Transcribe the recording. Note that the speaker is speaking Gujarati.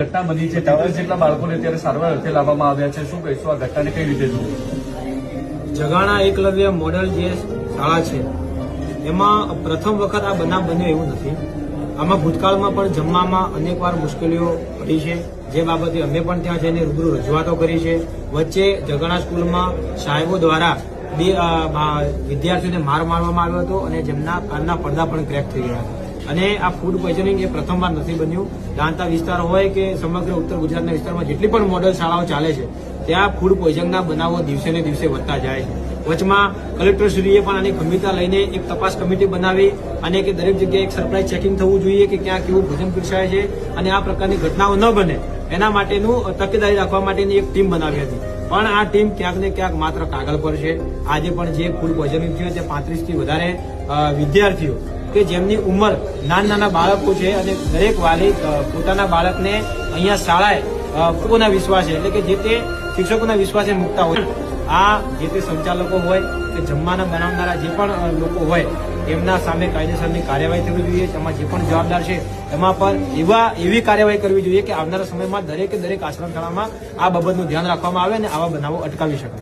ઘટના બની છે 33 જેટલા બાળકોને અત્યારે સારવાર અર્થે લાવવામાં આવ્યા છે। શું કહીશું આ ઘટનાને કઈ રીતે જોવું? જગાણા એકલવ્ય મોડલ જે શાળા છે એમાં પ્રથમ વખત આ બનાવ બન્યો એવું નથી। આમાં ભૂતકાળમાં પણ જમવામાં અનેકવાર મુશ્કેલીઓ પડી છે, જે બાબતે અમે પણ ત્યાં જઈને રૂબરૂ રજૂઆતો કરી છે। વચ્ચે જગાણા સ્કૂલમાં સાહેબો દ્વારા બે વિદ્યાર્થીઓને માર મારવામાં આવ્યો હતો અને જેમના કાનના પડદા પણ ક્રેક થઈ ગયા હતા। અને આ ફૂડ પોઈઝનિંગ એ પ્રથમવાર નથી બન્યું। દાંતા વિસ્તાર હોય કે સમગ્ર ઉત્તર ગુજરાતના વિસ્તારમાં જેટલી પણ મોડલ શાળાઓ ચાલે છે ત્યાં ફૂડ પોઈઝનના બનાવો દિવસે ને દિવસે વધતા જાય છે। વચમાં કલેક્ટરશ્રીએ પણ આની ગંભીરતા લઈને એક તપાસ કમિટી બનાવી અને કે દરેક જગ્યાએ એક સરપ્રાઇઝ ચેકિંગ થવું જોઈએ કે ક્યાં કેવું ભોજન પીરસાય છે અને આ પ્રકારની ઘટનાઓ ન બને એના માટેનું તકેદારી રાખવા માટેની એક ટીમ બનાવી હતી। પણ આ ટીમ ક્યાંક ને ક્યાંક માત્ર કાગળ પર છે। આજે પણ જે ફૂડ પોઈઝનિંગ થયું છે 35 થી વધારે વિદ્યાર્થીઓ કે જેમની ઉંમર નાના બાળકો છે અને દરેક વાલી પોતાના બાળકને અહીંયા શાળાએ લોકોના વિશ્વાસે એટલે કે જે તે શિક્ષકોના વિશ્વાસે મૂકતા હોય। આ જે તે સંચાલકો હોય કે જમવાના બનાવનારા જે પણ લોકો હોય એમના સામે કાયદેસરની કાર્યવાહી થવી જોઈએ। એમાં જે પણ જવાબદાર છે એમાં પણ એવી કાર્યવાહી કરવી જોઈએ કે આવનારા સમયમાં દરેક આશ્રમ શાળામાં આ બાબતનું ધ્યાન રાખવામાં આવે અને આવા બનાવો અટકાવી શકાય।